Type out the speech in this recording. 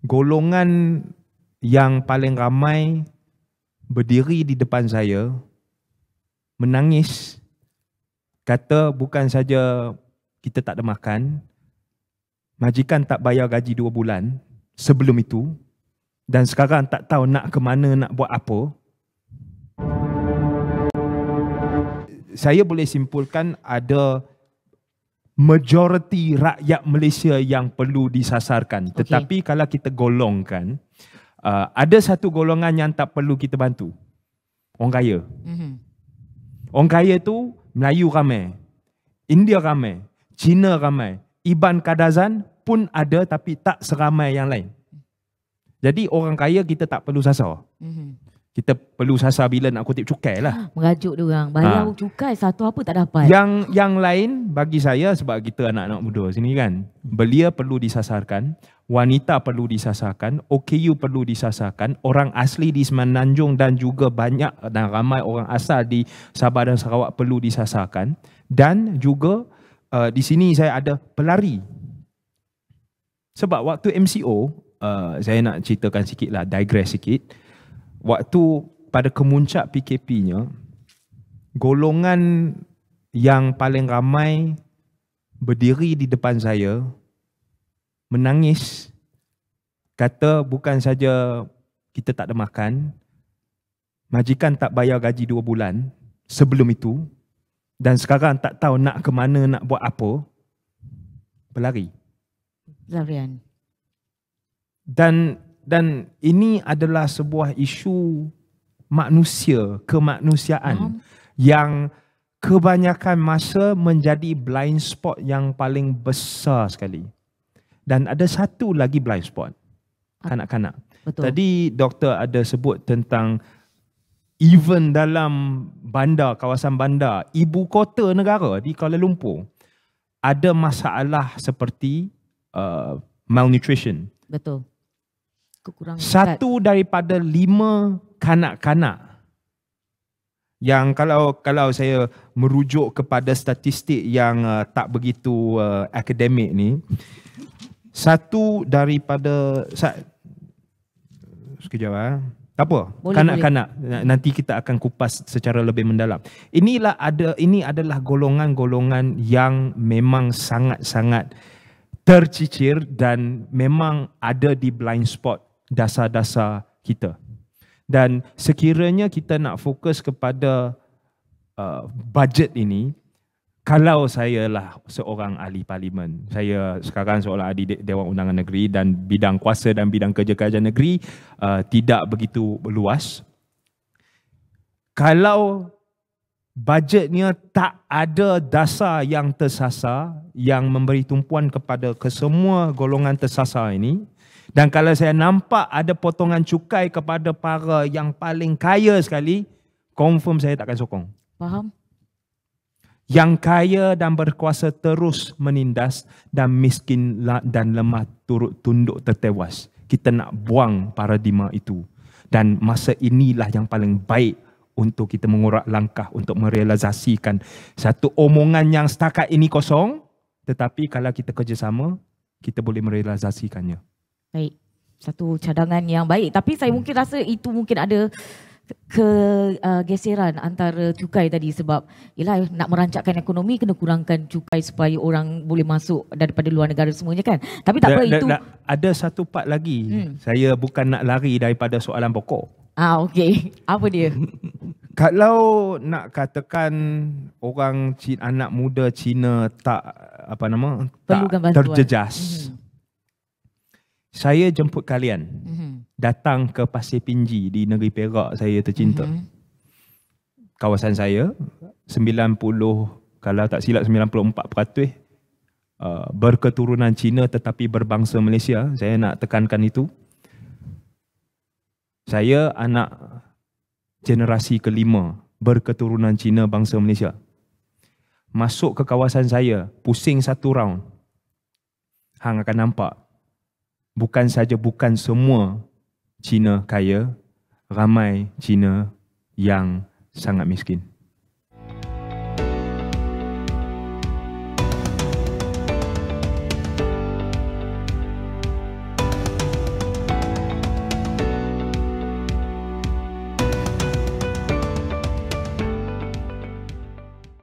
golongan yang paling ramai berdiri di depan saya, menangis, kata bukan saja kita tak ada makan, majikan tak bayar gaji 2 bulan sebelum itu, dan sekarang tak tahu nak ke mana, nak buat apa. Saya boleh simpulkan ada majoriti rakyat Malaysia yang perlu disasarkan. Tetapi kalau kita golongkan, ada satu golongan yang tak perlu kita bantu. Orang kaya. Orang kaya tu Melayu ramai, India ramai, Cina ramai, Iban Kadazan pun ada tapi tak seramai yang lain. Jadi orang kaya kita tak perlu sasar. Kita perlu sasar bila nak kutip cukai lah. Merajuk dia orang, bayar cukai satu apa tak dapat. Yang lain bagi saya, sebab kita anak-anak muda sini kan, belia perlu disasarkan, wanita perlu disasarkan, OKU perlu disasarkan, orang asli di Semenanjung dan juga banyak dan ramai orang asal di Sabah dan Sarawak perlu disasarkan. Dan juga di sini saya ada pelari. Sebab waktu MCO, saya nak ceritakan sikit lah, digress sikit. Waktu pada kemuncak PKP-nya, golongan yang paling ramai berdiri di depan saya, menangis, kata bukan saja kita tak ada makan, majikan tak bayar gaji 2 bulan sebelum itu, dan sekarang tak tahu nak ke mana, nak buat apa, berlari. Larian. Dan ini adalah sebuah isu manusia, kemanusiaan yang kebanyakan masa menjadi blind spot yang paling besar sekali. Dan ada satu lagi blind spot, kanak-kanak. Tadi doktor ada sebut tentang even dalam bandar, kawasan bandar, ibu kota negara di Kuala Lumpur, ada masalah seperti malnutrition. Betul. Kekurangan Satu daripada 5 kanak-kanak yang kalau saya merujuk kepada statistik yang tak begitu akademik ni, satu daripada sekejap tak apa, kanak-kanak nanti kita akan kupas secara lebih mendalam. Ini adalah golongan-golongan yang memang sangat-sangat tercicir dan memang ada di blind spot dasar-dasar kita. Dan sekiranya kita nak fokus kepada bajet ini, kalau saya lah seorang ahli parlimen, saya sekarang seorang ahli Dewan Undangan Negeri dan bidang kuasa dan bidang kerja kerajaan negeri tidak begitu luas. Kalau bajetnya tak ada dasar yang tersasar, yang memberi tumpuan kepada kesemua golongan tersasar ini, dan kalau saya nampak ada potongan cukai kepada para yang paling kaya sekali, confirm saya takkan sokong. Faham? Yang kaya dan berkuasa terus menindas dan miskin dan lemah turut tunduk tertewas. Kita nak buang paradigma itu. Dan masa inilah yang paling baik untuk kita mengurak langkah untuk merealisasikan satu omongan yang setakat ini kosong, tetapi kalau kita kerjasama, kita boleh merealisasikannya. Baik, satu cadangan yang baik. Tapi saya mungkin rasa itu mungkin ada kegeseran antara cukai tadi sebab yelah nak merancakkan ekonomi kena kurangkan cukai supaya orang boleh masuk daripada luar negara semuanya kan. Tapi tak apa itu. Ada satu part lagi. Saya bukan nak lari daripada soalan pokok. Okey. Apa dia? Kalau nak katakan orang anak muda Cina tak terjejas. Saya jemput kalian datang ke Pasir Pinji di negeri Perak saya tercinta. Kawasan saya 90, kalau tak silap 94% berketurunan Cina tetapi berbangsa Malaysia. Saya nak tekankan itu. Saya anak generasi kelima berketurunan Cina bangsa Malaysia. Masuk ke kawasan saya, pusing satu round, hang akan nampak bukan saja bukan semua Cina kaya, ramai Cina yang sangat miskin.